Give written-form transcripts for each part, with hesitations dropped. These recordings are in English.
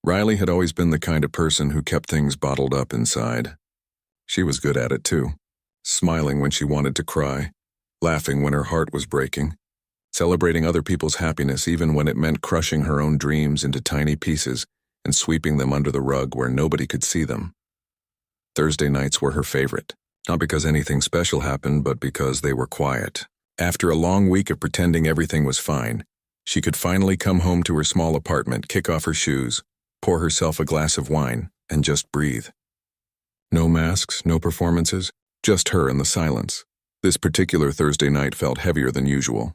Riley had always been the kind of person who kept things bottled up inside. She was good at it too, smiling when she wanted to cry, laughing when her heart was breaking, celebrating other people's happiness even when it meant crushing her own dreams into tiny pieces and sweeping them under the rug where nobody could see them. Thursday nights were her favorite, not because anything special happened, but because they were quiet. After a long week of pretending everything was fine, she could finally come home to her small apartment, kick off her shoes, pour herself a glass of wine, and just breathe. No masks, no performances, just her and the silence. This particular Thursday night felt heavier than usual.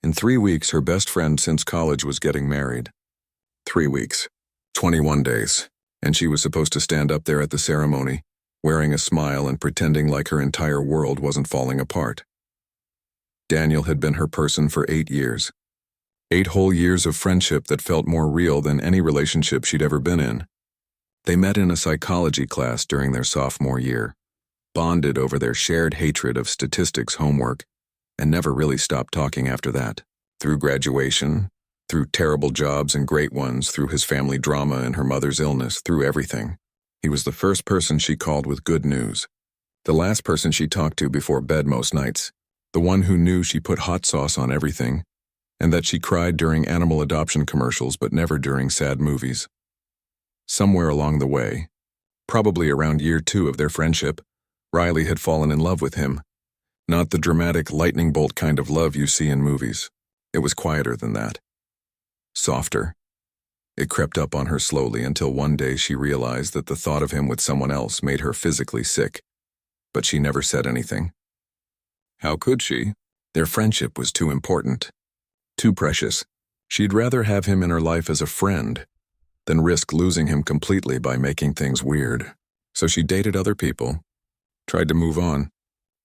In 3 weeks, her best friend since college was getting married. 3 weeks, 21 days, and she was supposed to stand up there at the ceremony, wearing a smile and pretending like her entire world wasn't falling apart. Daniel had been her person for 8 years. 8 whole years of friendship that felt more real than any relationship she'd ever been in. They met in a psychology class during their sophomore year, bonded over their shared hatred of statistics homework, and never really stopped talking after that. Through graduation, through terrible jobs and great ones, through his family drama and her mother's illness, through everything. He was the first person she called with good news. The last person she talked to before bed most nights. The one who knew she put hot sauce on everything, and that she cried during animal adoption commercials but never during sad movies. Somewhere along the way, probably around year 2 of their friendship, Riley had fallen in love with him. Not the dramatic lightning bolt kind of love you see in movies. It was quieter than that. Softer. It crept up on her slowly until one day she realized that the thought of him with someone else made her physically sick. But she never said anything. How could she? Their friendship was too important. Too precious. She'd rather have him in her life as a friend than risk losing him completely by making things weird. So she dated other people, tried to move on,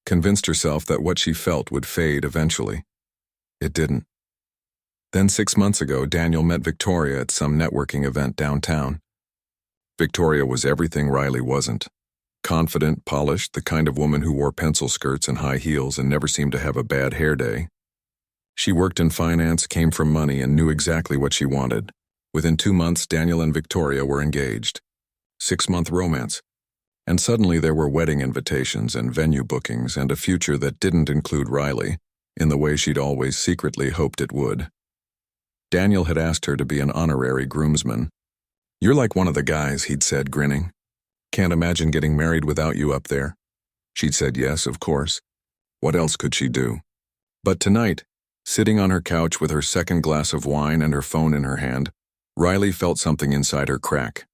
convinced herself that what she felt would fade eventually. It didn't. Then 6 months ago, Daniel met Victoria at some networking event downtown. Victoria was everything Riley wasn't. Confident, polished, the kind of woman who wore pencil skirts and high heels and never seemed to have a bad hair day. She worked in finance, came from money, and knew exactly what she wanted. Within 2 months, Daniel and Victoria were engaged. 6-month romance. And suddenly there were wedding invitations and venue bookings and a future that didn't include Riley, in the way she'd always secretly hoped it would. Daniel had asked her to be an honorary groomsman. "You're like one of the guys," he'd said, grinning. "Can't imagine getting married without you up there." She'd said yes, of course. What else could she do? But tonight, sitting on her couch with her second glass of wine and her phone in her hand, Riley felt something inside her crack.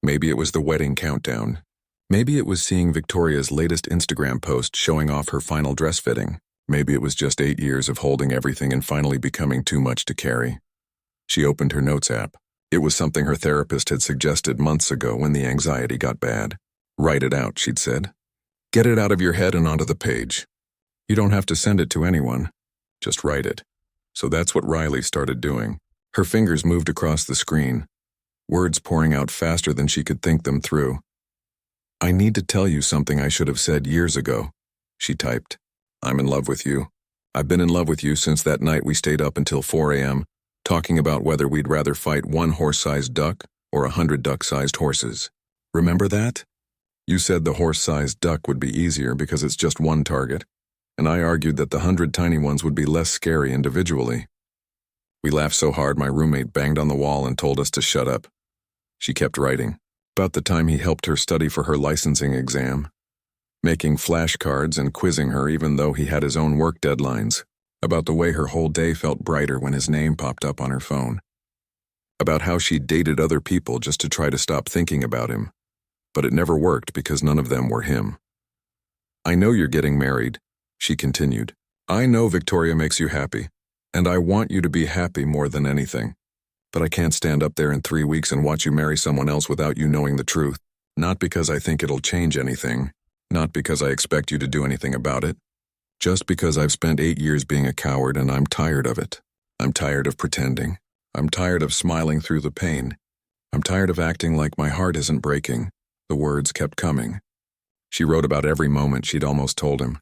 Maybe it was the wedding countdown. Maybe it was seeing Victoria's latest Instagram post showing off her final dress fitting. Maybe it was just 8 years of holding everything and finally becoming too much to carry. She opened her notes app. It was something her therapist had suggested months ago when the anxiety got bad. "Write it out," she'd said. "Get it out of your head and onto the page. You don't have to send it to anyone. Just write it." So that's what Riley started doing. Her fingers moved across the screen, words pouring out faster than she could think them through. "I need to tell you something I should have said years ago," she typed. "I'm in love with you. I've been in love with you since that night we stayed up until 4 a.m., talking about whether we'd rather fight 1 horse-sized duck or 100 duck-sized horses. Remember that? You said the horse-sized duck would be easier because it's just one target, and I argued that the 100 tiny ones would be less scary individually. We laughed so hard my roommate banged on the wall and told us to shut up." She kept writing. About the time he helped her study for her licensing exam, making flashcards and quizzing her even though he had his own work deadlines. About the way her whole day felt brighter when his name popped up on her phone. About how she dated other people just to try to stop thinking about him. But it never worked because none of them were him. "I know you're getting married," she continued. "I know Victoria makes you happy, and I want you to be happy more than anything. But I can't stand up there in 3 weeks and watch you marry someone else without you knowing the truth. Not because I think it'll change anything. Not because I expect you to do anything about it. Just because I've spent 8 years being a coward and I'm tired of it. I'm tired of pretending. I'm tired of smiling through the pain. I'm tired of acting like my heart isn't breaking." The words kept coming. She wrote about every moment she'd almost told him.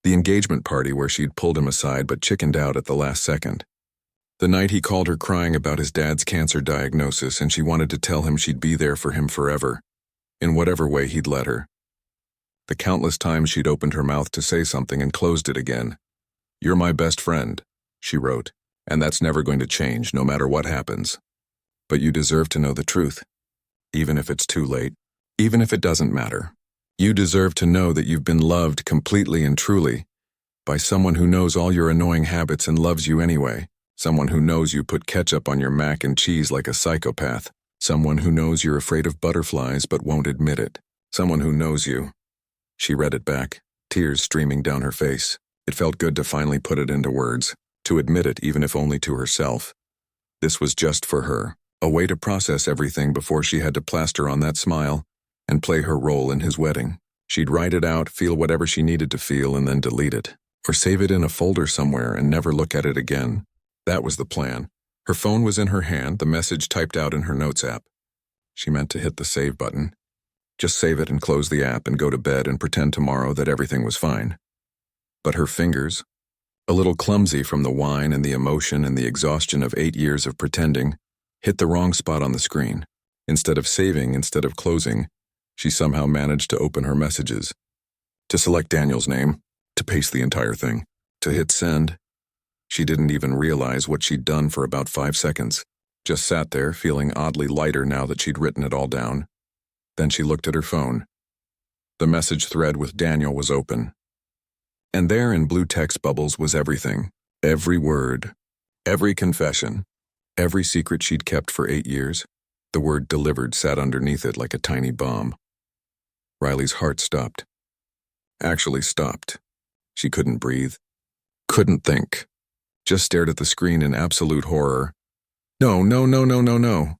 The engagement party where she'd pulled him aside but chickened out at the last second. The night he called her crying about his dad's cancer diagnosis, and she wanted to tell him she'd be there for him forever, in whatever way he'd let her. The countless times she'd opened her mouth to say something and closed it again. "You're my best friend," she wrote, "and that's never going to change, no matter what happens. But you deserve to know the truth, even if it's too late, even if it doesn't matter. You deserve to know that you've been loved completely and truly by someone who knows all your annoying habits and loves you anyway, someone who knows you put ketchup on your mac and cheese like a psychopath, someone who knows you're afraid of butterflies but won't admit it, someone who knows you." She read it back, tears streaming down her face. It felt good to finally put it into words, to admit it even if only to herself. This was just for her, a way to process everything before she had to plaster on that smile and play her role in his wedding. She'd write it out, feel whatever she needed to feel, and then delete it, or save it in a folder somewhere and never look at it again. That was the plan. Her phone was in her hand, the message typed out in her notes app. She meant to hit the save button. Just save it and close the app and go to bed and pretend tomorrow that everything was fine. But her fingers, a little clumsy from the wine and the emotion and the exhaustion of 8 years of pretending, hit the wrong spot on the screen. Instead of saving, instead of closing, she somehow managed to open her messages, to select Daniel's name, to paste the entire thing, to hit send. She didn't even realize what she'd done for about 5 seconds, just sat there feeling oddly lighter now that she'd written it all down. Then she looked at her phone. The message thread with Daniel was open. And there in blue text bubbles was everything, every word, every confession, every secret she'd kept for 8 years. The word delivered sat underneath it like a tiny bomb. Riley's heart stopped. Actually stopped. She couldn't breathe, couldn't think, just stared at the screen in absolute horror. No, no, no, no, no, no.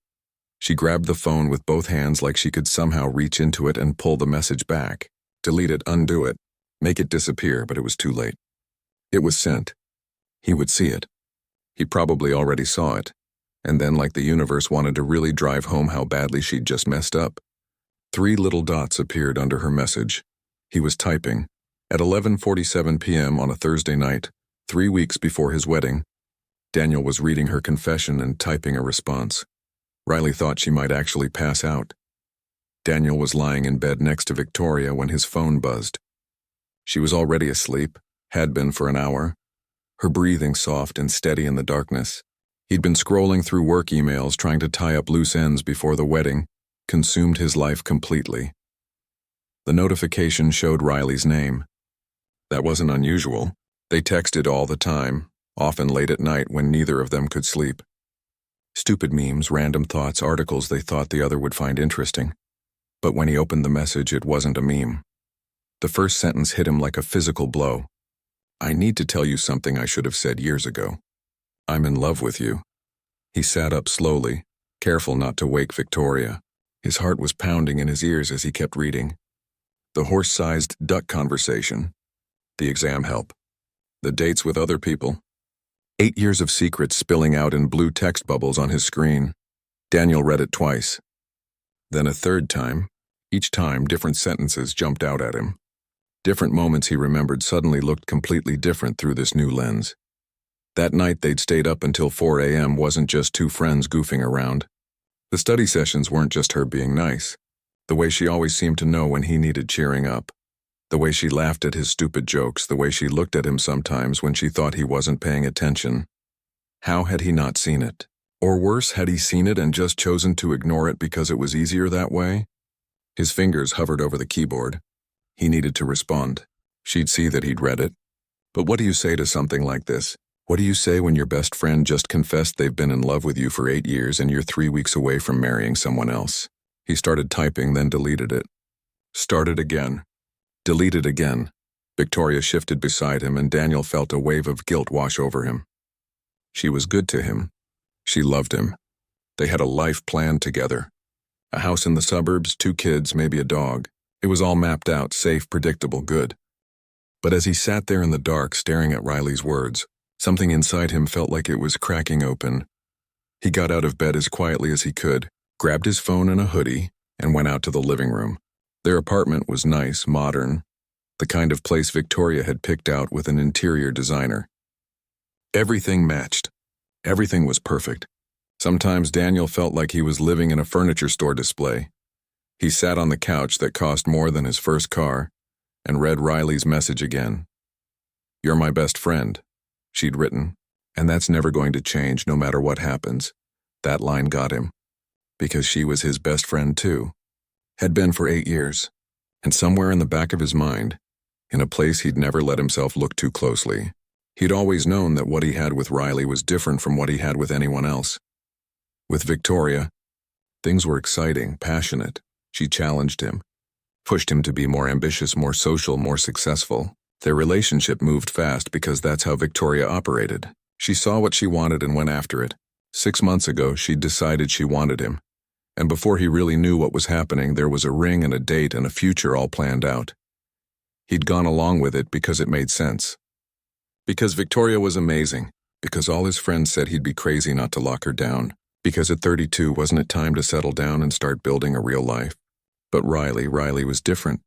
She grabbed the phone with both hands like she could somehow reach into it and pull the message back, delete it, undo it, make it disappear, but it was too late. It was sent. He would see it. He probably already saw it. And then, like the universe wanted to really drive home how badly she'd just messed up, 3 little dots appeared under her message. He was typing. At 11:47 p.m. on a Thursday night, 3 weeks before his wedding, Daniel was reading her confession and typing a response. Riley thought she might actually pass out. Daniel was lying in bed next to Victoria when his phone buzzed. She was already asleep, had been for an hour, her breathing soft and steady in the darkness. He'd been scrolling through work emails trying to tie up loose ends before the wedding, consumed his life completely. The notification showed Riley's name. That wasn't unusual. They texted all the time, often late at night when neither of them could sleep. Stupid memes, random thoughts, articles they thought the other would find interesting. But when he opened the message, it wasn't a meme. The first sentence hit him like a physical blow. "I need to tell you something I should have said years ago. I'm in love with you." He sat up slowly, careful not to wake Victoria. His heart was pounding in his ears as he kept reading. The horse-sized duck conversation. The exam help. The dates with other people. 8 years of secrets spilling out in blue text bubbles on his screen. Daniel read it twice. Then a third time. Each time, different sentences jumped out at him. Different moments he remembered suddenly looked completely different through this new lens. That night they'd stayed up until 4 a.m. wasn't just two friends goofing around. The study sessions weren't just her being nice. The way she always seemed to know when he needed cheering up. The way she laughed at his stupid jokes, the way she looked at him sometimes when she thought he wasn't paying attention. How had he not seen it? Or worse, had he seen it and just chosen to ignore it because it was easier that way? His fingers hovered over the keyboard. He needed to respond. She'd see that he'd read it. But what do you say to something like this? What do you say when your best friend just confessed they've been in love with you for 8 years and you're 3 weeks away from marrying someone else? He started typing, then deleted it. Started again. Deleted again. Victoria shifted beside him and Daniel felt a wave of guilt wash over him. She was good to him. She loved him. They had a life planned together. A house in the suburbs, 2 kids, maybe a dog. It was all mapped out, safe, predictable, good. But as he sat there in the dark staring at Riley's words, something inside him felt like it was cracking open. He got out of bed as quietly as he could, grabbed his phone and a hoodie, and went out to the living room. Their apartment was nice, modern, the kind of place Victoria had picked out with an interior designer. Everything matched. Everything was perfect. Sometimes Daniel felt like he was living in a furniture store display. He sat on the couch that cost more than his first car and read Riley's message again. "You're my best friend," she'd written, "and that's never going to change no matter what happens." That line got him, because she was his best friend too. Had been for 8 years. And somewhere in the back of his mind, in a place he'd never let himself look too closely, he'd always known that what he had with Riley was different from what he had with anyone else. With Victoria, things were exciting, passionate. She challenged him, pushed him to be more ambitious, more social, more successful. Their relationship moved fast because that's how Victoria operated. She saw what she wanted and went after it. 6 months ago, she'd decided she wanted him. And before he really knew what was happening, there was a ring and a date and a future all planned out. He'd gone along with it because it made sense. Because Victoria was amazing. Because all his friends said he'd be crazy not to lock her down. Because at 32, wasn't it time to settle down and start building a real life? But Riley was different.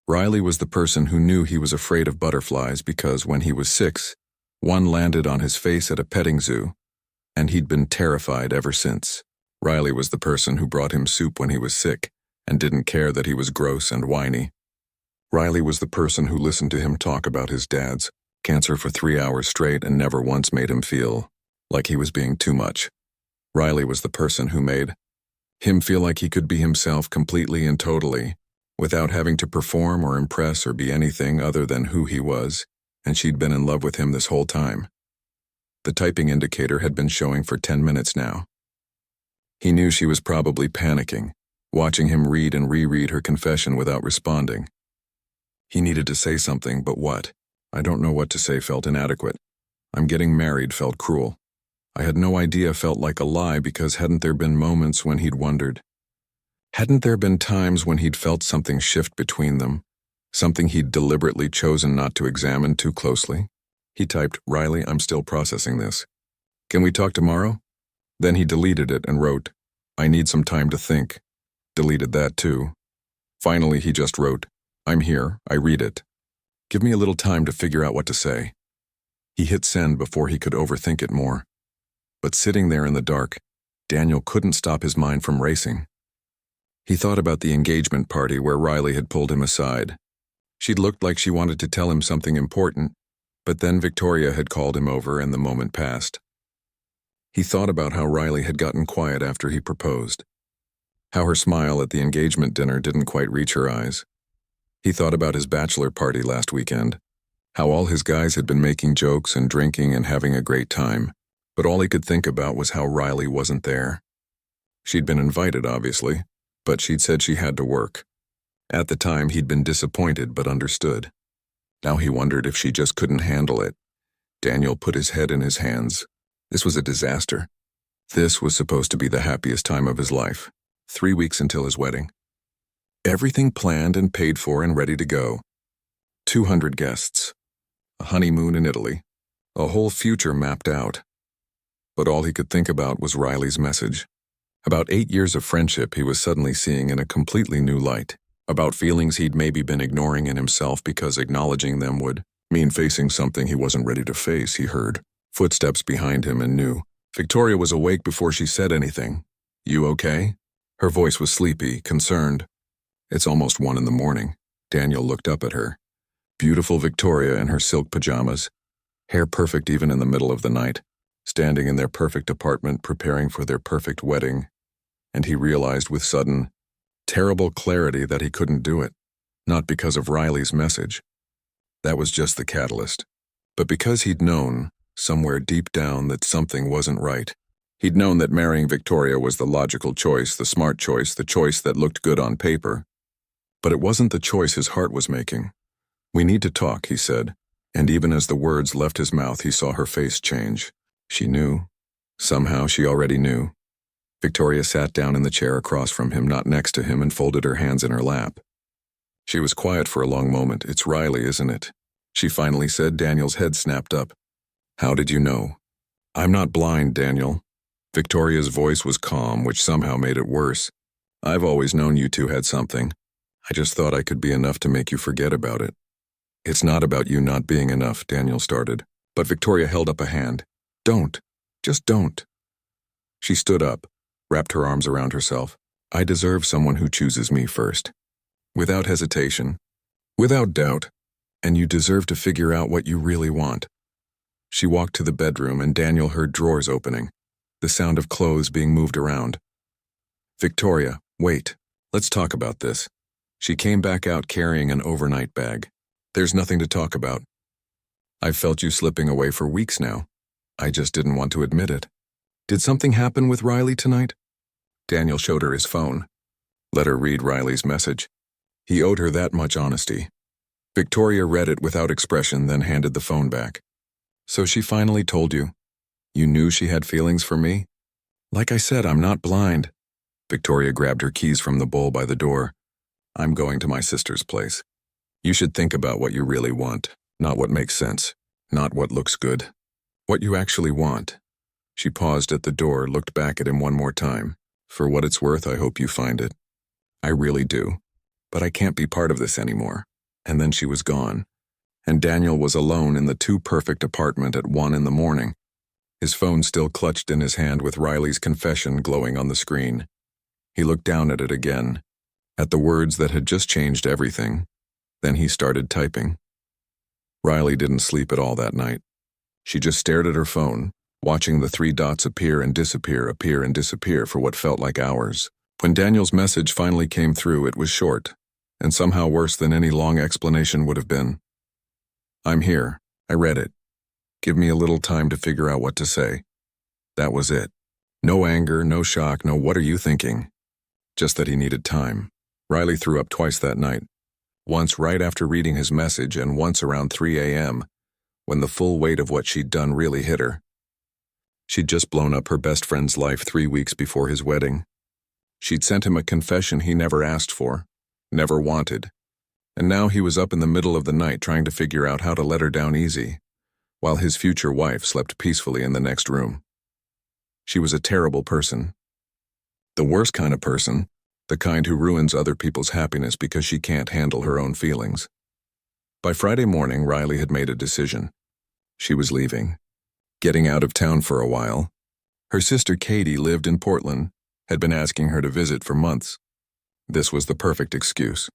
Riley was the person who knew he was afraid of butterflies because when he was 6, one landed on his face at a petting zoo, and he'd been terrified ever since. Riley was the person who brought him soup when he was sick and didn't care that he was gross and whiny. Riley was the person who listened to him talk about his dad's cancer for 3 hours straight and never once made him feel like he was being too much. Riley was the person who made him feel like he could be himself completely and totally, without having to perform or impress or be anything other than who he was, and she'd been in love with him this whole time. The typing indicator had been showing for 10 minutes now. He knew she was probably panicking, watching him read and reread her confession without responding. He needed to say something, but what? "I don't know what to say" felt inadequate. "I'm getting married" felt cruel. "I had no idea" felt like a lie because hadn't there been moments when he'd wondered? Hadn't there been times when he'd felt something shift between them? Something he'd deliberately chosen not to examine too closely? He typed, "Riley, I'm still processing this. Can we talk tomorrow?" Then he deleted it and wrote, "I need some time to think." Deleted that too. Finally, he just wrote, "I'm here, I read it. Give me a little time to figure out what to say." He hit send before he could overthink it more. But sitting there in the dark, Daniel couldn't stop his mind from racing. He thought about the engagement party where Riley had pulled him aside. She'd looked like she wanted to tell him something important, but then Victoria had called him over and the moment passed. He thought about how Riley had gotten quiet after he proposed. How her smile at the engagement dinner didn't quite reach her eyes. He thought about his bachelor party last weekend. How all his guys had been making jokes and drinking and having a great time. But all he could think about was how Riley wasn't there. She'd been invited, obviously, but she'd said she had to work. At the time, he'd been disappointed but understood. Now he wondered if she just couldn't handle it. Daniel put his head in his hands. This was a disaster. This was supposed to be the happiest time of his life. 3 weeks until his wedding. Everything planned and paid for and ready to go. 200 guests. A honeymoon in Italy. A whole future mapped out. But all he could think about was Riley's message. About 8 years of friendship he was suddenly seeing in a completely new light. About feelings he'd maybe been ignoring in himself because acknowledging them would mean facing something he wasn't ready to face. He heard footsteps behind him and knew. Victoria was awake before she said anything. "You okay?" Her voice was sleepy, concerned. It's almost 1 in the morning. Daniel looked up at her. Beautiful Victoria in her silk pajamas, hair perfect even in the middle of the night, standing in their perfect apartment preparing for their perfect wedding. And he realized with sudden, terrible clarity that he couldn't do it. Not because of Riley's message. That was just the catalyst. But because he'd known, somewhere deep down, that something wasn't right. He'd known that marrying Victoria was the logical choice, the smart choice, the choice that looked good on paper. But it wasn't the choice his heart was making. "We need to talk," he said, and even as the words left his mouth, he saw her face change. She knew. Somehow she already knew. Victoria sat down in the chair across from him, not next to him, and folded her hands in her lap. She was quiet for a long moment. "It's Riley, isn't it?" she finally said. Daniel's head snapped up. "How did you know?" "I'm not blind, Daniel." Victoria's voice was calm, which somehow made it worse. "I've always known you two had something. I just thought I could be enough to make you forget about it." "It's not about you not being enough," Daniel started, but Victoria held up a hand. "Don't. Just don't. She stood up, wrapped her arms around herself. I deserve someone who chooses me first. Without hesitation. Without doubt. And you deserve to figure out what you really want. She walked to the bedroom and Daniel heard drawers opening, the sound of clothes being moved around. Victoria, wait. Let's talk about this. She came back out carrying an overnight bag. There's nothing to talk about. I've felt you slipping away for weeks now. I just didn't want to admit it. Did something happen with Riley tonight? Daniel showed her his phone. Let her read Riley's message. He owed her that much honesty. Victoria read it without expression, then handed the phone back. So she finally told you. You knew she had feelings for me? Like I said, I'm not blind. Victoria grabbed her keys from the bowl by the door. I'm going to my sister's place. You should think about what you really want, not what makes sense, not what looks good. What you actually want. She paused at the door, looked back at him one more time. For what it's worth, I hope you find it. I really do. But I can't be part of this anymore. And then she was gone. And Daniel was alone in the too-perfect apartment at 1 a.m, his phone still clutched in his hand with Riley's confession glowing on the screen. He looked down at it again, at the words that had just changed everything. Then he started typing. Riley didn't sleep at all that night. She just stared at her phone, watching the 3 dots appear and disappear for what felt like hours. When Daniel's message finally came through, it was short, and somehow worse than any long explanation would have been. I'm here. I read it. Give me a little time to figure out what to say. That was it. No anger, no shock, no what are you thinking? Just that he needed time. Riley threw up twice that night. Once right after reading his message and once around 3 a.m, when the full weight of what she'd done really hit her. She'd just blown up her best friend's life 3 weeks before his wedding. She'd sent him a confession he never asked for, never wanted. And now he was up in the middle of the night trying to figure out how to let her down easy, while his future wife slept peacefully in the next room. She was a terrible person. The worst kind of person, the kind who ruins other people's happiness because she can't handle her own feelings. By Friday morning, Riley had made a decision. She was leaving. Getting out of town for a while. Her sister Katie lived in Portland, had been asking her to visit for months. This was the perfect excuse.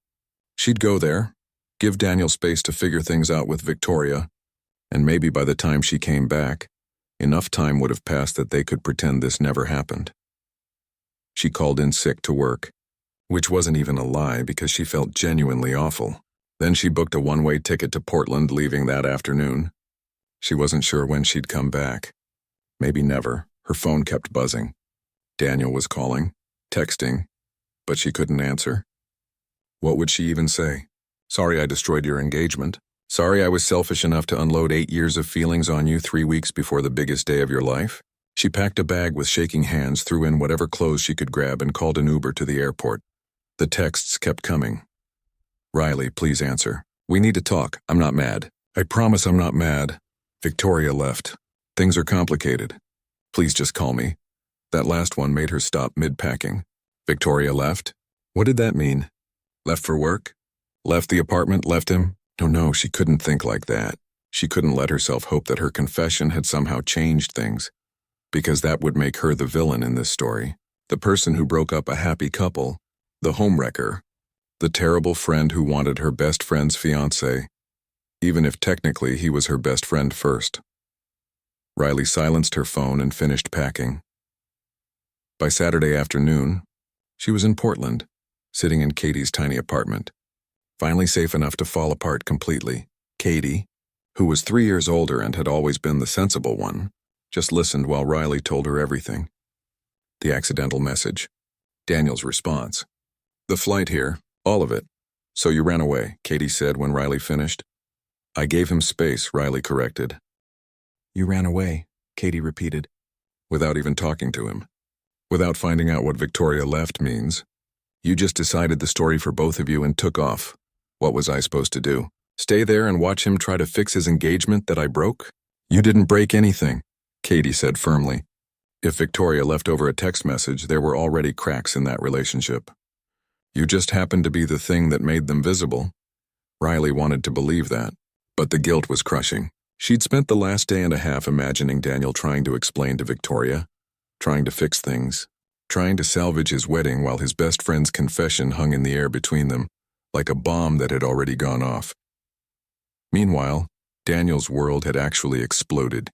She'd go there, give Daniel space to figure things out with Victoria, and maybe by the time she came back, enough time would have passed that they could pretend this never happened. She called in sick to work, which wasn't even a lie because she felt genuinely awful. Then she booked a one-way ticket to Portland, leaving that afternoon. She wasn't sure when she'd come back. Maybe never. Her phone kept buzzing. Daniel was calling, texting, but she couldn't answer. What would she even say? Sorry I destroyed your engagement. Sorry I was selfish enough to unload 8 years of feelings on you 3 weeks before the biggest day of your life. She packed a bag with shaking hands, threw in whatever clothes she could grab, and called an Uber to the airport. The texts kept coming. Riley, please answer. We need to talk. I'm not mad. I promise I'm not mad. Victoria left. Things are complicated. Please just call me. That last one made her stop mid-packing. Victoria left? What did that mean? Left for work? Left the apartment? Left him? No, she couldn't think like that. She couldn't let herself hope that her confession had somehow changed things, because that would make her the villain in this story. The person who broke up a happy couple, the homewrecker, the terrible friend who wanted her best friend's fiancé, even if technically he was her best friend first. Riley silenced her phone and finished packing. By Saturday afternoon, she was in Portland, sitting in Katie's tiny apartment, finally safe enough to fall apart completely. Katie, who was 3 years older and had always been the sensible one, just listened while Riley told her everything. The accidental message, Daniel's response. The flight here, all of it. So you ran away, Katie said when Riley finished. I gave him space, Riley corrected. You ran away, Katie repeated. Without even talking to him. Without finding out what Victoria left means. You just decided the story for both of you and took off. What was I supposed to do? Stay there and watch him try to fix his engagement that I broke? You didn't break anything, Katie said firmly. If Victoria left over a text message, there were already cracks in that relationship. You just happened to be the thing that made them visible. Riley wanted to believe that, but the guilt was crushing. She'd spent the last day and a half imagining Daniel trying to explain to Victoria, trying to fix things, trying to salvage his wedding while his best friend's confession hung in the air between them, like a bomb that had already gone off. Meanwhile, Daniel's world had actually exploded.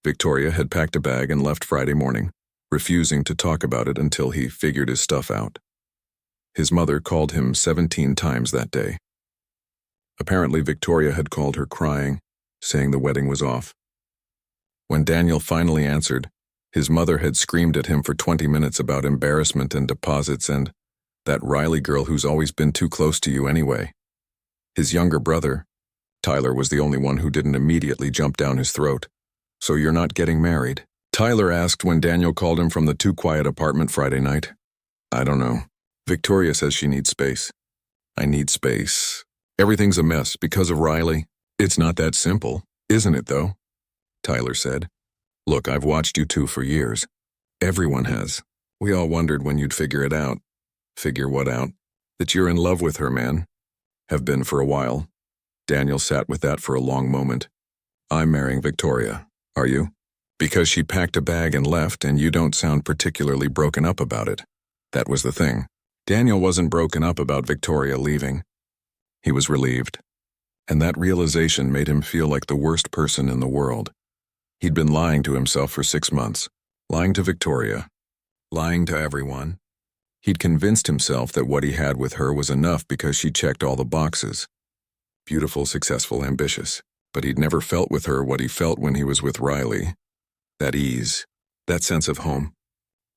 Victoria had packed a bag and left Friday morning, refusing to talk about it until he figured his stuff out. His mother called him 17 times that day. Apparently, Victoria had called her crying, saying the wedding was off. When Daniel finally answered, his mother had screamed at him for 20 minutes about embarrassment and deposits and that Riley girl who's always been too close to you anyway. His younger brother, Tyler, was the only one who didn't immediately jump down his throat. So you're not getting married? Tyler asked when Daniel called him from the too quiet apartment Friday night. I don't know. Victoria says she needs space. I need space. Everything's a mess because of Riley. It's not that simple, isn't it though? Tyler said. Look, I've watched you two for years. Everyone has. We all wondered when you'd figure it out. Figure what out? That you're in love with her, man. Have been for a while. Daniel sat with that for a long moment. I'm marrying Victoria. Are you? Because she packed a bag and left, and you don't sound particularly broken up about it. That was the thing. Daniel wasn't broken up about Victoria leaving. He was relieved. And that realization made him feel like the worst person in the world. He'd been lying to himself for 6 months, lying to Victoria, lying to everyone. He'd convinced himself that what he had with her was enough because she checked all the boxes. Beautiful, successful, ambitious. But he'd never felt with her what he felt when he was with Riley. That ease, that sense of home,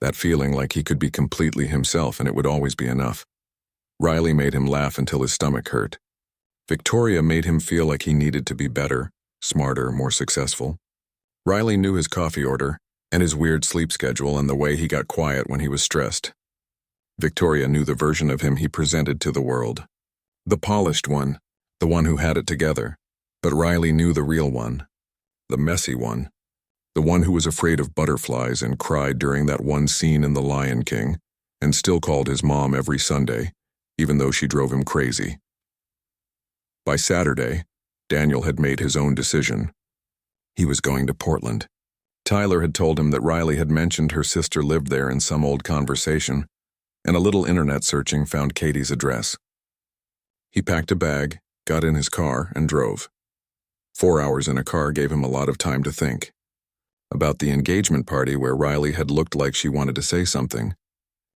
that feeling like he could be completely himself and it would always be enough. Riley made him laugh until his stomach hurt. Victoria made him feel like he needed to be better, smarter, more successful. Riley knew his coffee order and his weird sleep schedule and the way he got quiet when he was stressed. Victoria knew the version of him he presented to the world. The polished one, the one who had it together. But Riley knew the real one, the messy one, the one who was afraid of butterflies and cried during that one scene in The Lion King and still called his mom every Sunday, even though she drove him crazy. By Saturday, Daniel had made his own decision. He was going to Portland. Tyler had told him that Riley had mentioned her sister lived there in some old conversation, and a little internet searching found Katie's address. He packed a bag, got in his car, and drove. 4 hours in a car gave him a lot of time to think. About the engagement party where Riley had looked like she wanted to say something.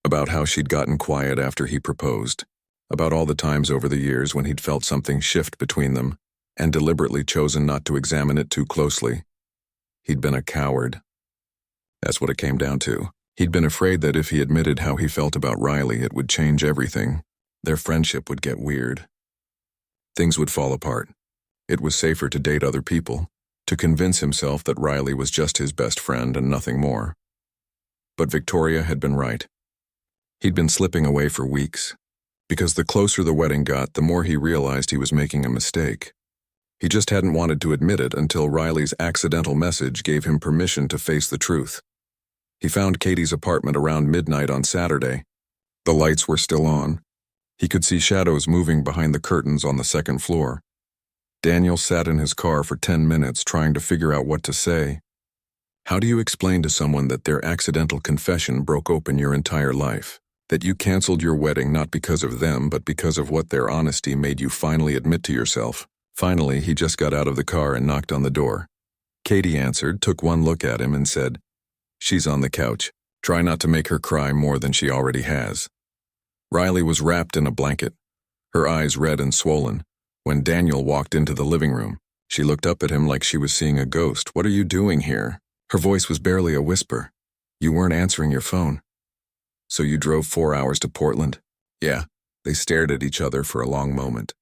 About how she'd gotten quiet after he proposed. About all the times over the years when he'd felt something shift between them and deliberately chosen not to examine it too closely. He'd been a coward. That's what it came down to. He'd been afraid that if he admitted how he felt about Riley, it would change everything. Their friendship would get weird. Things would fall apart. It was safer to date other people, to convince himself that Riley was just his best friend and nothing more. But Victoria had been right. He'd been slipping away for weeks, because the closer the wedding got, the more he realized he was making a mistake. He just hadn't wanted to admit it until Riley's accidental message gave him permission to face the truth. He found Katie's apartment around midnight on Saturday. The lights were still on. He could see shadows moving behind the curtains on the second floor. Daniel sat in his car for 10 minutes trying to figure out what to say. How do you explain to someone that their accidental confession broke open your entire life? That you canceled your wedding not because of them, but because of what their honesty made you finally admit to yourself? Finally, he just got out of the car and knocked on the door. Katie answered, took one look at him and said, "She's on the couch. Try not to make her cry more than she already has." Riley was wrapped in a blanket, her eyes red and swollen. When Daniel walked into the living room, she looked up at him like she was seeing a ghost. "What are you doing here?" Her voice was barely a whisper. "You weren't answering your phone." "So you drove 4 hours to Portland?" "Yeah." They stared at each other for a long moment.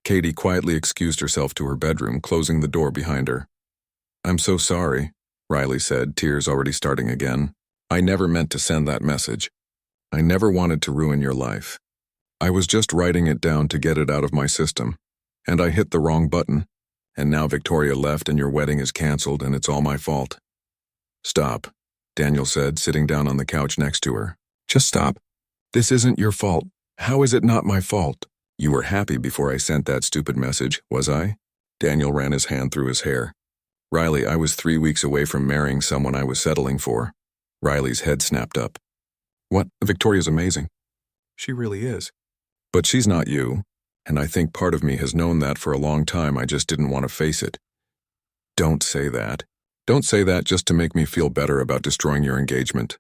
Katie quietly excused herself to her bedroom, closing the door behind her. "I'm so sorry," Riley said, tears already starting again. "I never meant to send that message. I never wanted to ruin your life. I was just writing it down to get it out of my system. And I hit the wrong button, and now Victoria left and your wedding is canceled and it's all my fault." "Stop," Daniel said, sitting down on the couch next to her. "Just stop. This isn't your fault. How is it not my fault? You were happy before I sent that stupid message, was I? Daniel ran his hand through his hair. Riley, I was 3 weeks away from marrying someone I was settling for. Riley's head snapped up. What? Victoria's amazing. She really is. But she's not you, and I think part of me has known that for a long time. I just didn't want to face it. Don't say that. Don't say that just to make me feel better about destroying your engagement.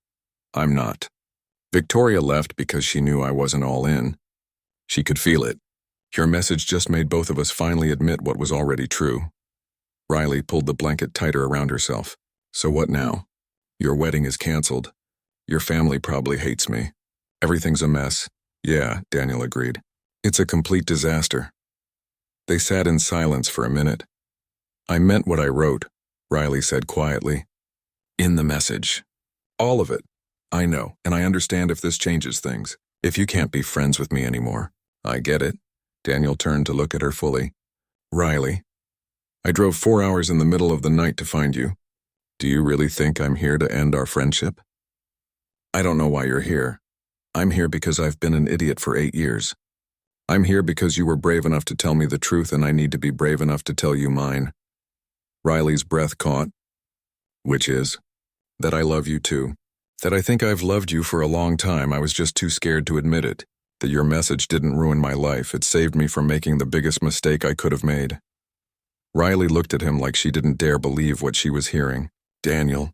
I'm not. Victoria left because she knew I wasn't all in. She could feel it. Your message just made both of us finally admit what was already true. Riley pulled the blanket tighter around herself. So what now? Your wedding is canceled. Your family probably hates me. Everything's a mess. Yeah, Daniel agreed. It's a complete disaster. They sat in silence for a minute. I meant what I wrote, Riley said quietly. In the message. All of it. I know, and I understand if this changes things. If you can't be friends with me anymore. I get it. Daniel turned to look at her fully. Riley, I drove 4 hours in the middle of the night to find you. Do you really think I'm here to end our friendship? I don't know why you're here. I'm here because I've been an idiot for 8 years. I'm here because you were brave enough to tell me the truth, and I need to be brave enough to tell you mine. Riley's breath caught. Which is? That I love you too. That I think I've loved you for a long time. I was just too scared to admit it. That your message didn't ruin my life. It saved me from making the biggest mistake I could have made. Riley looked at him like she didn't dare believe what she was hearing. Daniel,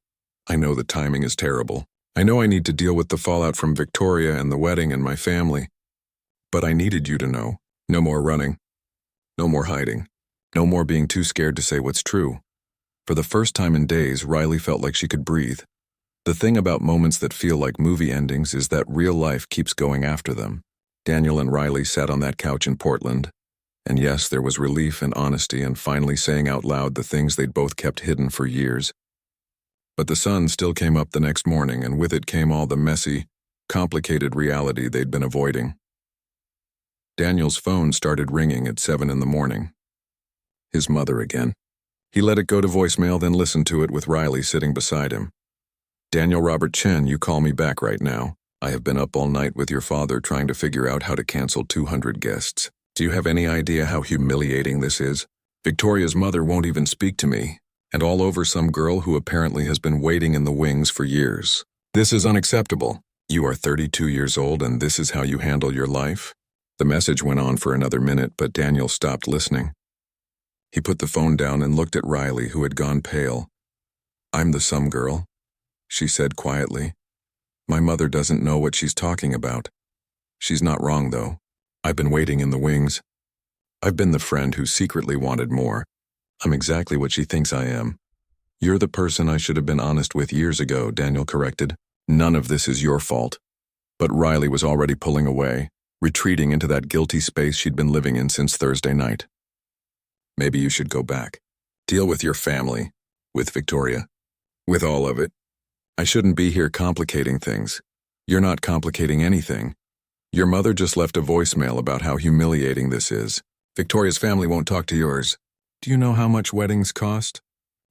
I know the timing is terrible. I know I need to deal with the fallout from Victoria and the wedding and my family. But I needed you to know. No more running. No more hiding. No more being too scared to say what's true. For the first time in days, Riley felt like she could breathe. The thing about moments that feel like movie endings is that real life keeps going after them. Daniel and Riley sat on that couch in Portland. And yes, there was relief and honesty and finally saying out loud the things they'd both kept hidden for years. But the sun still came up the next morning, and with it came all the messy, complicated reality they'd been avoiding. Daniel's phone started ringing at 7 in the morning. His mother again. He let it go to voicemail, then listened to it with Riley sitting beside him. Daniel Robert Chen, you call me back right now. I have been up all night with your father trying to figure out how to cancel 200 guests. Do you have any idea how humiliating this is? Victoria's mother won't even speak to me, and all over some girl who apparently has been waiting in the wings for years. This is unacceptable. You are 32 years old and this is how you handle your life? The message went on for another minute, but Daniel stopped listening. He put the phone down and looked at Riley, who had gone pale. I'm the some girl, she said quietly. My mother doesn't know what she's talking about. She's not wrong, though. I've been waiting in the wings. I've been the friend who secretly wanted more. I'm exactly what she thinks I am. You're the person I should have been honest with years ago, Daniel corrected. None of this is your fault. But Riley was already pulling away, retreating into that guilty space she'd been living in since Thursday night. Maybe you should go back. Deal with your family. With Victoria. With all of it. I shouldn't be here complicating things. You're not complicating anything. Your mother just left a voicemail about how humiliating this is. Victoria's family won't talk to yours. Do you know how much weddings cost?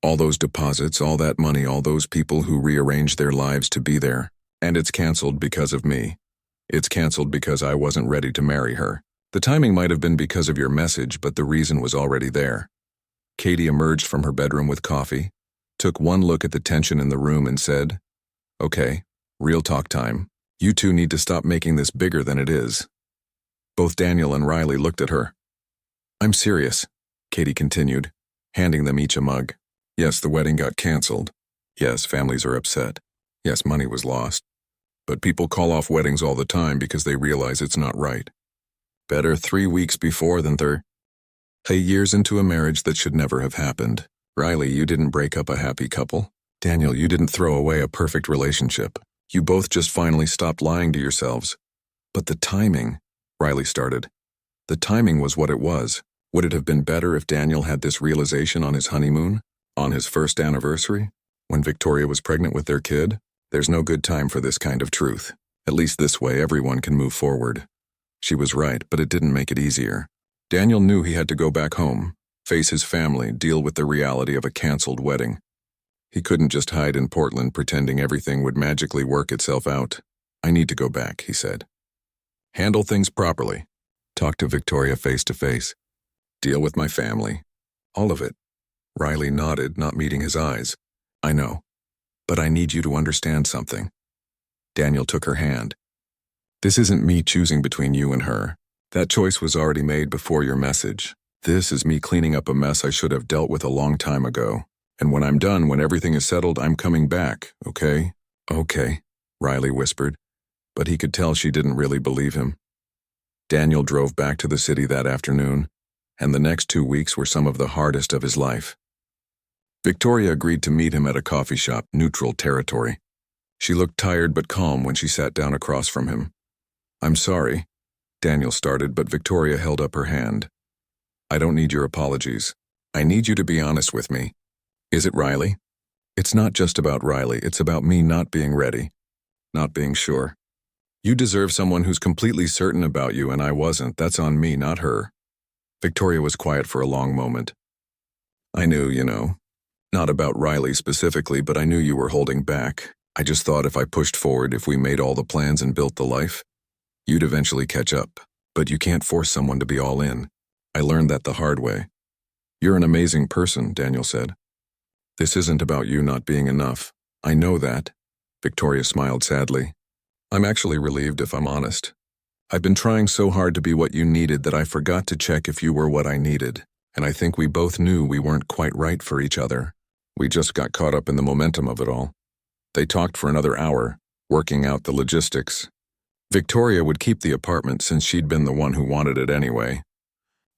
All those deposits, all that money, all those people who rearranged their lives to be there. And it's canceled because of me. It's canceled because I wasn't ready to marry her. The timing might have been because of your message, but the reason was already there. Katie emerged from her bedroom with coffee, took one look at the tension in the room and said, Okay, real talk time. You two need to stop making this bigger than it is. Both Daniel and Riley looked at her. I'm serious, Katie continued, handing them each a mug. Yes, the wedding got canceled. Yes, families are upset. Yes, money was lost. But people call off weddings all the time because they realize it's not right. Better 3 weeks before than years into a marriage that should never have happened. Riley, you didn't break up a happy couple. Daniel, you didn't throw away a perfect relationship. You both just finally stopped lying to yourselves. But the timing, Riley started. The timing was what it was. Would it have been better if Daniel had this realization on his honeymoon? On his first anniversary? When Victoria was pregnant with their kid? There's no good time for this kind of truth. At least this way everyone can move forward. She was right, but it didn't make it easier. Daniel knew he had to go back home, face his family, deal with the reality of a canceled wedding. He couldn't just hide in Portland pretending everything would magically work itself out. I need to go back, he said. Handle things properly. Talk to Victoria face to face. Deal with my family. All of it. Riley nodded, not meeting his eyes. I know. But I need you to understand something. Daniel took her hand. This isn't me choosing between you and her. That choice was already made before your message. This is me cleaning up a mess I should have dealt with a long time ago. And when I'm done, when everything is settled, I'm coming back, okay? Okay, Riley whispered, but he could tell she didn't really believe him. Daniel drove back to the city that afternoon, and the next 2 weeks were some of the hardest of his life. Victoria agreed to meet him at a coffee shop, neutral territory. She looked tired but calm when she sat down across from him. I'm sorry, Daniel started, but Victoria held up her hand. I don't need your apologies. I need you to be honest with me. Is it Riley? It's not just about Riley, it's about me not being ready, not being sure. You deserve someone who's completely certain about you, and I wasn't. That's on me, not her. Victoria was quiet for a long moment. I knew, not about Riley specifically, but I knew you were holding back. I just thought if I pushed forward, if we made all the plans and built the life, you'd eventually catch up. But you can't force someone to be all in. I learned that the hard way. You're an amazing person, Daniel said. This isn't about you not being enough. I know that. Victoria smiled sadly. I'm actually relieved, if I'm honest. I've been trying so hard to be what you needed that I forgot to check if you were what I needed, and I think we both knew we weren't quite right for each other. We just got caught up in the momentum of it all. They talked for another hour, working out the logistics. Victoria would keep the apartment since she'd been the one who wanted it anyway.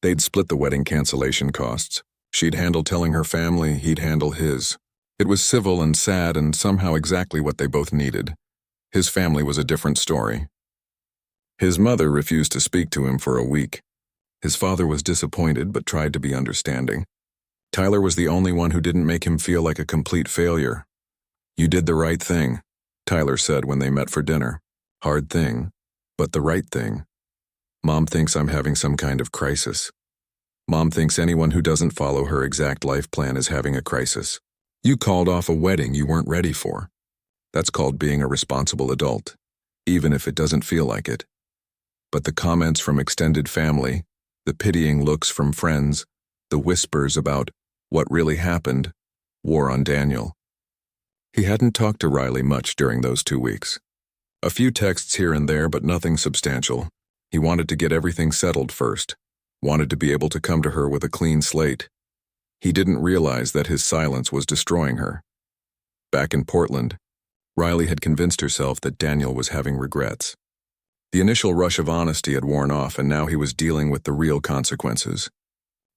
They'd split the wedding cancellation costs. She'd handle telling her family, he'd handle his. It was civil and sad and somehow exactly what they both needed. His family was a different story. His mother refused to speak to him for a week. His father was disappointed but tried to be understanding. Tyler was the only one who didn't make him feel like a complete failure. You did the right thing, Tyler said when they met for dinner. Hard thing, but the right thing. Mom thinks I'm having some kind of crisis. Mom thinks anyone who doesn't follow her exact life plan is having a crisis. You called off a wedding you weren't ready for. That's called being a responsible adult, even if it doesn't feel like it. But the comments from extended family, the pitying looks from friends, the whispers about what really happened, wore on Daniel. He hadn't talked to Riley much during those 2 weeks. A few texts here and there, but nothing substantial. He wanted to get everything settled first, wanted to be able to come to her with a clean slate. He didn't realize that his silence was destroying her. Back in Portland, Riley had convinced herself that Daniel was having regrets. The initial rush of honesty had worn off, and now he was dealing with the real consequences.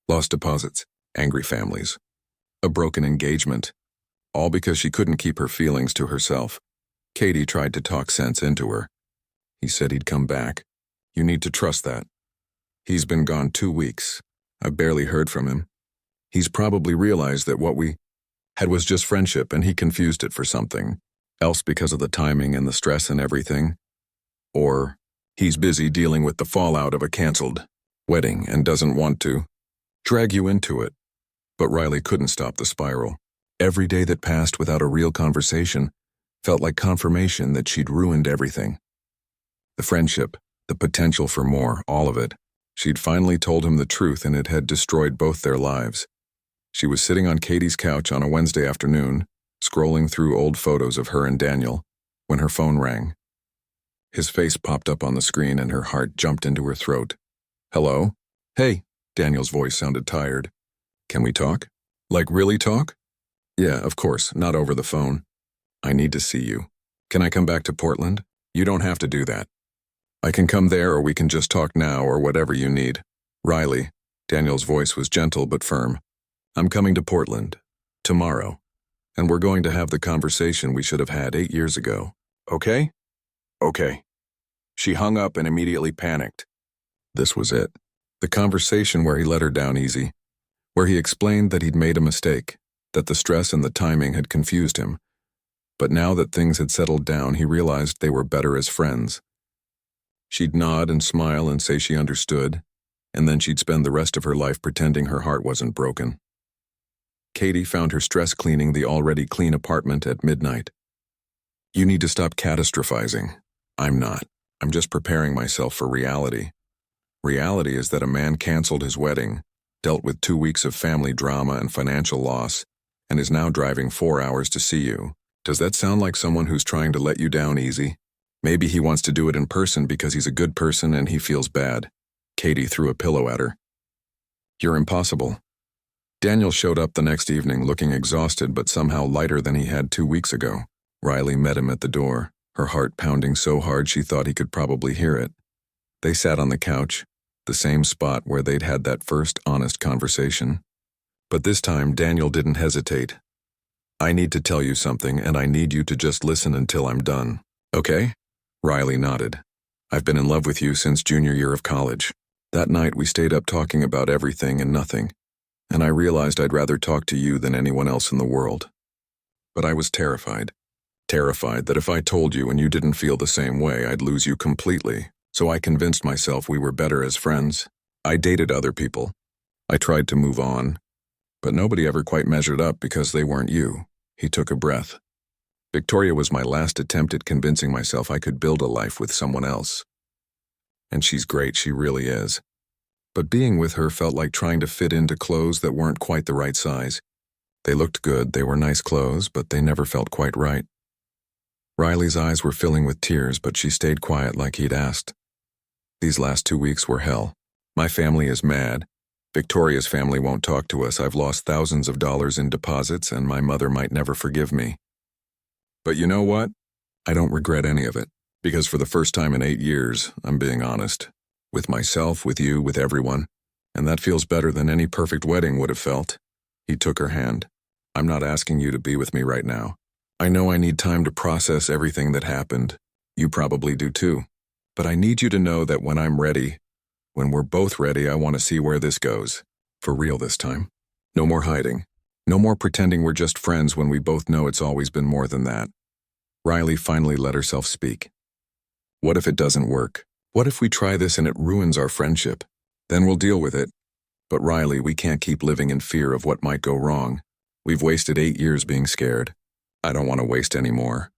Lost deposits, angry families, a broken engagement, all because she couldn't keep her feelings to herself. Katie tried to talk sense into her. He said he'd come back. You need to trust that. He's been gone 2 weeks. I've barely heard from him. He's probably realized that what we had was just friendship, and he confused it for something else because of the timing and the stress and everything. Or he's busy dealing with the fallout of a canceled wedding and doesn't want to drag you into it. But Riley couldn't stop the spiral. Every day that passed without a real conversation felt like confirmation that she'd ruined everything. The friendship, the potential for more, all of it. She'd finally told him the truth, and it had destroyed both their lives. She was sitting on Katie's couch on a Wednesday afternoon, scrolling through old photos of her and Daniel, when her phone rang. His face popped up on the screen and her heart jumped into her throat. Hello? Hey, Daniel's voice sounded tired. Can we talk? Like really talk? Yeah, of course, not over the phone. I need to see you. Can I come back to Portland? You don't have to do that. I can come there, or we can just talk now, or whatever you need. Riley, Daniel's voice was gentle but firm. I'm coming to Portland. Tomorrow. And we're going to have the conversation we should have had 8 years ago. Okay? Okay. She hung up and immediately panicked. This was it. The conversation where he let her down easy. Where he explained that he'd made a mistake, that the stress and the timing had confused him. But now that things had settled down, he realized they were better as friends. She'd nod and smile and say she understood, and then she'd spend the rest of her life pretending her heart wasn't broken. Katie found her stress cleaning the already clean apartment at midnight. You need to stop catastrophizing. I'm not. I'm just preparing myself for reality. Reality is that a man canceled his wedding, dealt with 2 weeks of family drama and financial loss, and is now driving 4 hours to see you. Does that sound like someone who's trying to let you down easy? Maybe he wants to do it in person because he's a good person and he feels bad. Katie threw a pillow at her. You're impossible. Daniel showed up the next evening looking exhausted but somehow lighter than he had 2 weeks ago. Riley met him at the door, her heart pounding so hard she thought he could probably hear it. They sat on the couch, the same spot where they'd had that first honest conversation. But this time, Daniel didn't hesitate. I need to tell you something, and I need you to just listen until I'm done. Okay? Riley nodded. I've been in love with you since junior year of college. That night we stayed up talking about everything and nothing, and I realized I'd rather talk to you than anyone else in the world. But I was terrified. Terrified that if I told you and you didn't feel the same way, I'd lose you completely. So I convinced myself we were better as friends. I dated other people. I tried to move on, but nobody ever quite measured up because they weren't you. He took a breath. Victoria was my last attempt at convincing myself I could build a life with someone else. And she's great, she really is. But being with her felt like trying to fit into clothes that weren't quite the right size. They looked good, they were nice clothes, but they never felt quite right. Riley's eyes were filling with tears, but she stayed quiet like he'd asked. These last 2 weeks were hell. My family is mad. Victoria's family won't talk to us. I've lost thousands of dollars in deposits, and my mother might never forgive me. But you know what? I don't regret any of it, because for the first time in 8 years, I'm being honest. With myself, with you, with everyone. And that feels better than any perfect wedding would have felt. He took her hand. I'm not asking you to be with me right now. I know I need time to process everything that happened. You probably do too. But I need you to know that when I'm ready, when we're both ready, I want to see where this goes. For real this time. No more hiding. No more pretending we're just friends when we both know it's always been more than that. Riley finally let herself speak. What if it doesn't work? What if we try this and it ruins our friendship? Then we'll deal with it. But Riley, we can't keep living in fear of what might go wrong. We've wasted 8 years being scared. I don't want to waste any more.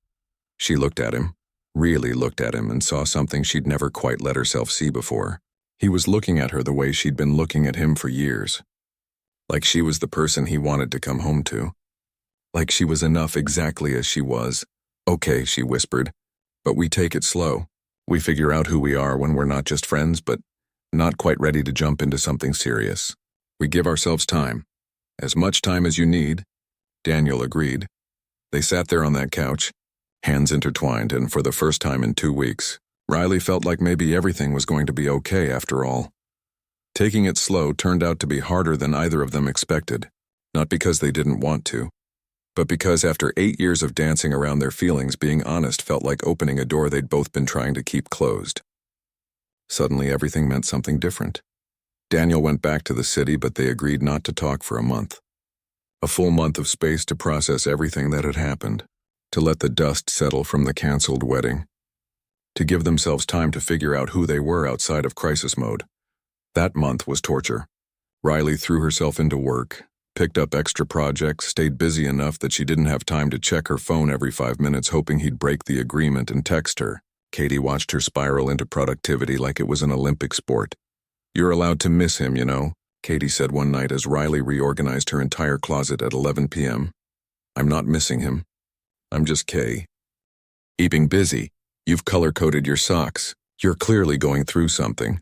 She looked at him, really looked at him, and saw something she'd never quite let herself see before. He was looking at her the way she'd been looking at him for years. Like she was the person he wanted to come home to. Like she was enough exactly as she was. Okay, she whispered, but we take it slow. We figure out who we are when we're not just friends, but not quite ready to jump into something serious. We give ourselves time. As much time as you need. Daniel agreed. They sat there on that couch, hands intertwined, and for the first time in 2 weeks, Riley felt like maybe everything was going to be okay after all. Taking it slow turned out to be harder than either of them expected, not because they didn't want to, but because after 8 years of dancing around their feelings, being honest felt like opening a door they'd both been trying to keep closed. Suddenly everything meant something different. Daniel went back to the city, but they agreed not to talk for a month. A full month of space to process everything that had happened, to let the dust settle from the canceled wedding, to give themselves time to figure out who they were outside of crisis mode. That month was torture. Riley threw herself into work, picked up extra projects, stayed busy enough that she didn't have time to check her phone every 5 minutes hoping he'd break the agreement and text her. Katie watched her spiral into productivity like it was an Olympic sport. You're allowed to miss him, you know, Katie said one night as Riley reorganized her entire closet at 11 p.m. I'm not missing him. I'm just keeping busy. You've color-coded your socks. You're clearly going through something.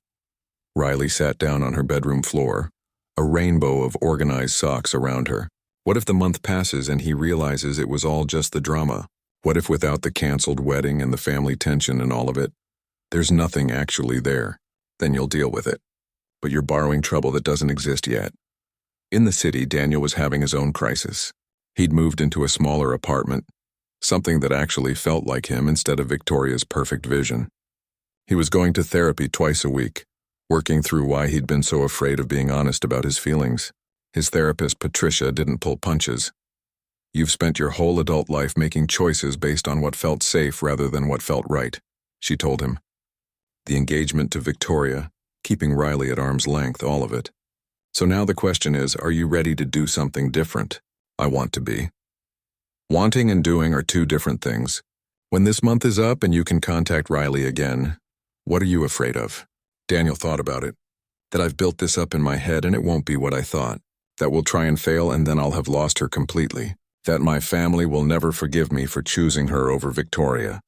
Riley sat down on her bedroom floor, a rainbow of organized socks around her. What if the month passes and he realizes it was all just the drama? What if without the canceled wedding and the family tension and all of it, there's nothing actually there? Then you'll deal with it. But you're borrowing trouble that doesn't exist yet. In the city, Daniel was having his own crisis. He'd moved into a smaller apartment, something that actually felt like him instead of Victoria's perfect vision. He was going to therapy twice a week, working through why he'd been so afraid of being honest about his feelings. His therapist, Patricia, didn't pull punches. You've spent your whole adult life making choices based on what felt safe rather than what felt right, she told him. The engagement to Victoria, keeping Riley at arm's length, all of it. So now the question is, are you ready to do something different? I want to be. Wanting and doing are two different things. When this month is up and you can contact Riley again, what are you afraid of? Daniel thought about it. That I've built this up in my head and it won't be what I thought. That we'll try and fail and then I'll have lost her completely. That my family will never forgive me for choosing her over Victoria.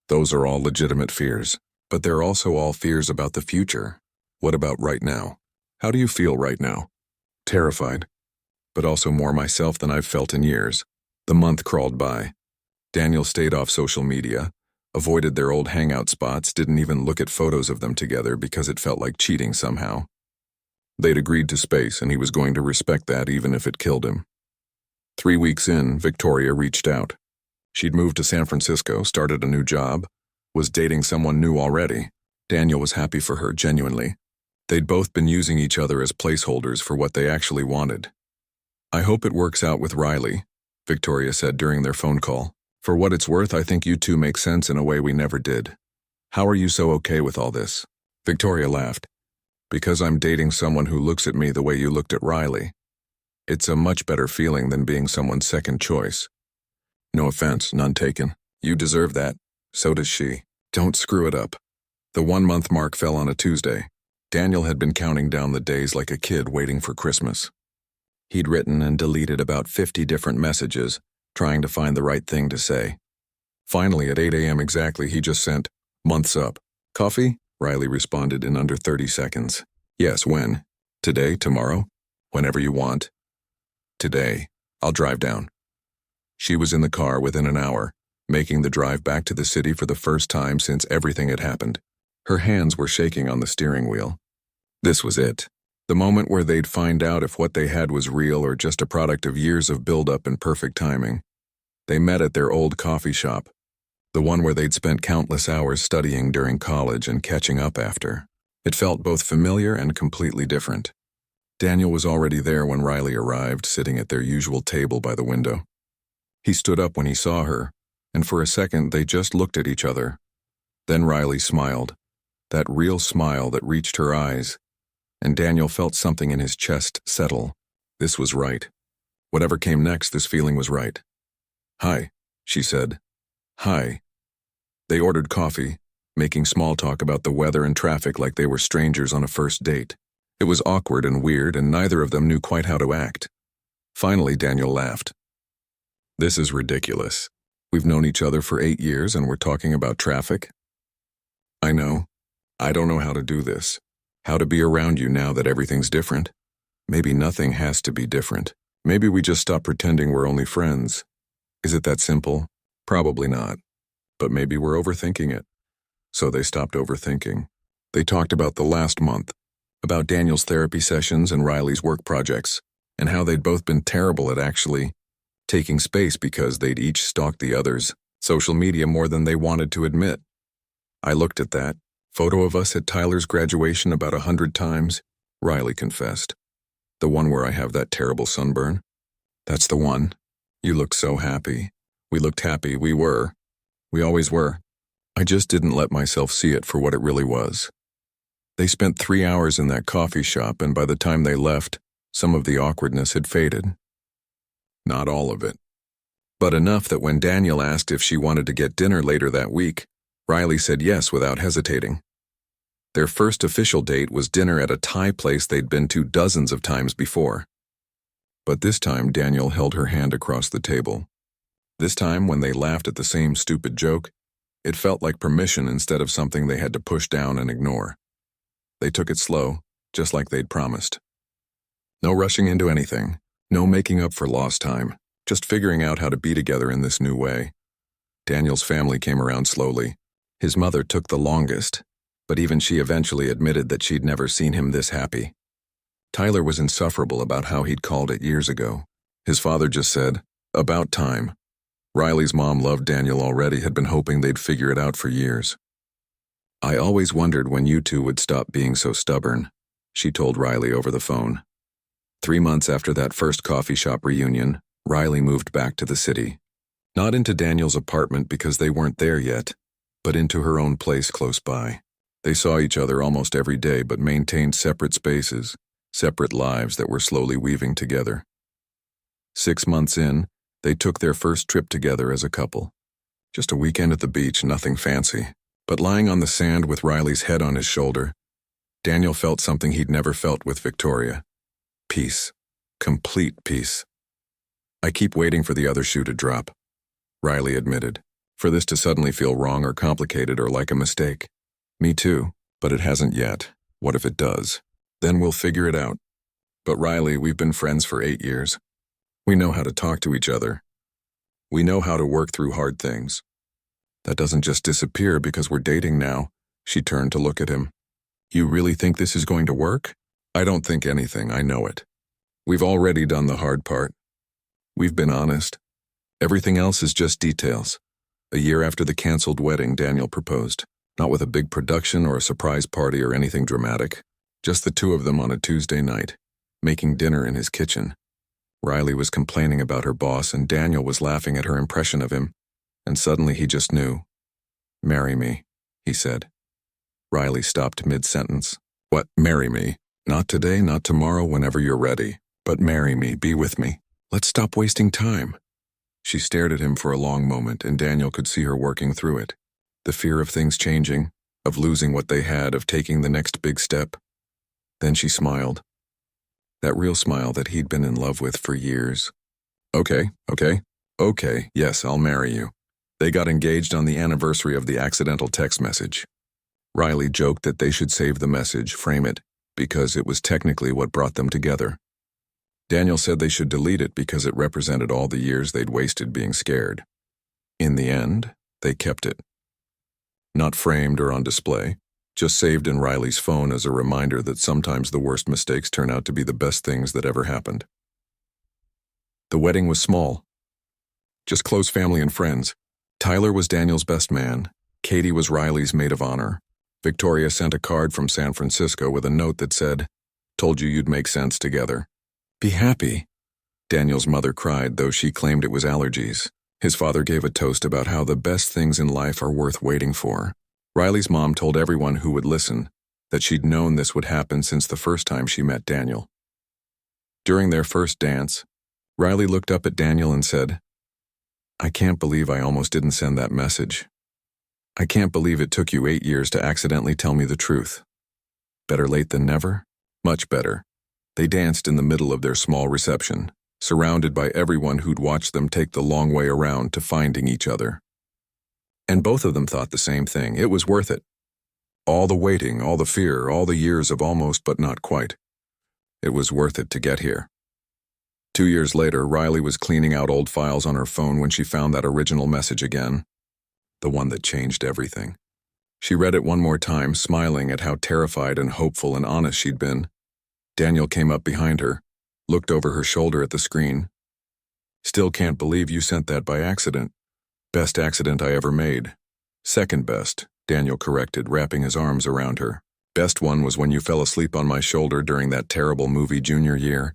Those are all legitimate fears. But they're also all fears about the future. What about right now? How do you feel right now? Terrified. But also more myself than I've felt in years. The month crawled by. Daniel stayed off social media, avoided their old hangout spots, didn't even look at photos of them together because it felt like cheating somehow. They'd agreed to space and he was going to respect that even if it killed him. 3 weeks in, Victoria reached out. She'd moved to San Francisco, started a new job, was dating someone new already. Daniel was happy for her, genuinely. They'd both been using each other as placeholders for what they actually wanted. I hope it works out with Riley, Victoria said during their phone call. For what it's worth, I think you two make sense in a way we never did. How are you so okay with all this? Victoria laughed. Because I'm dating someone who looks at me the way you looked at Riley. It's a much better feeling than being someone's second choice. No offense, none taken. You deserve that. So does she. Don't screw it up. The 1-month mark fell on a Tuesday. Daniel had been counting down the days like a kid waiting for Christmas. He'd written and deleted about 50 different messages, trying to find the right thing to say. Finally, at 8 a.m. exactly, he just sent, "Month's up. Coffee?" Riley responded in under 30 seconds. "Yes, when? Today, tomorrow? Whenever you want." "Today. I'll drive down." She was in the car within an hour, making the drive back to the city for the first time since everything had happened. Her hands were shaking on the steering wheel. This was it. The moment where they'd find out if what they had was real or just a product of years of build-up and perfect timing. They met at their old coffee shop, the one where they'd spent countless hours studying during college and catching up after. It felt both familiar and completely different. Daniel was already there when Riley arrived, sitting at their usual table by the window. He stood up when he saw her, and for a second they just looked at each other. Then Riley smiled, that real smile that reached her eyes, and Daniel felt something in his chest settle. This was right. Whatever came next, this feeling was right. "Hi," she said. "Hi." They ordered coffee, making small talk about the weather and traffic like they were strangers on a first date. It was awkward and weird, and neither of them knew quite how to act. Finally, Daniel laughed. "This is ridiculous. We've known each other for 8 years and we're talking about traffic? I know. I don't know how to do this. How to be around you now that everything's different. Maybe nothing has to be different. Maybe we just stop pretending we're only friends. Is it that simple? Probably not. But maybe we're overthinking it." So they stopped overthinking. They talked about the last month, about Daniel's therapy sessions and Riley's work projects, and how they'd both been terrible at actually taking space because they'd each stalked the other's social media more than they wanted to admit. "I looked at that photo of us at Tyler's graduation about 100 times, Riley confessed. "The one where I have that terrible sunburn? That's the one. You looked so happy. We looked happy, we were. We always were. I just didn't let myself see it for what it really was." They spent 3 hours in that coffee shop, and by the time they left, some of the awkwardness had faded. Not all of it. But enough that when Daniel asked if she wanted to get dinner later that week, Riley said yes without hesitating. Their first official date was dinner at a Thai place they'd been to dozens of times before. But this time Daniel held her hand across the table. This time, when they laughed at the same stupid joke, it felt like permission instead of something they had to push down and ignore. They took it slow, just like they'd promised. No rushing into anything, no making up for lost time, just figuring out how to be together in this new way. Daniel's family came around slowly. His mother took the longest, but even she eventually admitted that she'd never seen him this happy. Tyler was insufferable about how he'd called it years ago. His father just said, "About time." Riley's mom loved Daniel already, had been hoping they'd figure it out for years. "I always wondered when you two would stop being so stubborn," she told Riley over the phone. 3 months after that first coffee shop reunion, Riley moved back to the city. Not into Daniel's apartment because they weren't there yet, but into her own place close by. They saw each other almost every day but maintained separate spaces, separate lives that were slowly weaving together. 6 months in, they took their first trip together as a couple. Just a weekend at the beach, nothing fancy, but lying on the sand with Riley's head on his shoulder, Daniel felt something he'd never felt with Victoria. Peace. Complete peace. I keep waiting for the other shoe to drop, Riley admitted. For this to suddenly feel wrong or complicated or like a mistake. Me too, but it hasn't yet. What if it does? Then we'll figure it out. But Riley, we've been friends for 8 years. We know how to talk to each other. We know how to work through hard things. That doesn't just disappear because we're dating now. She turned to look at him. You really think this is going to work? I don't think anything, I know it. We've already done the hard part. We've been honest. Everything else is just details. A year after the canceled wedding, Daniel proposed. Not with a big production or a surprise party or anything dramatic. Just the two of them on a Tuesday night, making dinner in his kitchen. Riley was complaining about her boss and Daniel was laughing at her impression of him. And suddenly he just knew. Marry me, he said. Riley stopped mid-sentence. What, marry me? Not today, not tomorrow, whenever you're ready. But marry me, be with me. Let's stop wasting time. She stared at him for a long moment, and Daniel could see her working through it. The fear of things changing, of losing what they had, of taking the next big step. Then she smiled. That real smile that he'd been in love with for years. Okay, yes, I'll marry you. They got engaged on the anniversary of the accidental text message. Riley joked that they should save the message, frame it, because it was technically what brought them together. Daniel said they should delete it because it represented all the years they'd wasted being scared. In the end, they kept it. Not framed or on display, just saved in Riley's phone as a reminder that sometimes the worst mistakes turn out to be the best things that ever happened. The wedding was small. Just close family and friends. Tyler was Daniel's best man. Katie was Riley's maid of honor. Victoria sent a card from San Francisco with a note that said, "Told you you'd make sense together." Be happy. Daniel's mother cried, though she claimed it was allergies. His father gave a toast about how the best things in life are worth waiting for. Riley's mom told everyone who would listen that she'd known this would happen since the first time she met Daniel. During their first dance, Riley looked up at Daniel and said, I can't believe I almost didn't send that message. I can't believe it took you 8 years to accidentally tell me the truth. Better late than never? Much better. They danced in the middle of their small reception, surrounded by everyone who'd watched them take the long way around to finding each other. And both of them thought the same thing. It was worth it. All the waiting, all the fear, all the years of almost but not quite. It was worth it to get here. 2 years later, Riley was cleaning out old files on her phone when she found that original message again. The one that changed everything. She read it one more time, smiling at how terrified and hopeful and honest she'd been. Daniel came up behind her, looked over her shoulder at the screen. Still can't believe you sent that by accident. Best accident I ever made. Second best, Daniel corrected, wrapping his arms around her. Best one was when you fell asleep on my shoulder during that terrible movie junior year,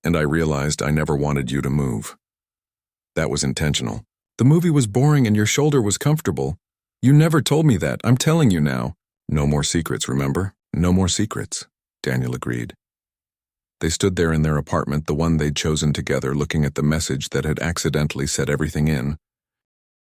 and I realized I never wanted you to move. That was intentional. The movie was boring and your shoulder was comfortable. You never told me that, I'm telling you now. No more secrets, remember? No more secrets, Daniel agreed. They stood there in their apartment, the one they'd chosen together, looking at the message that had accidentally set everything in,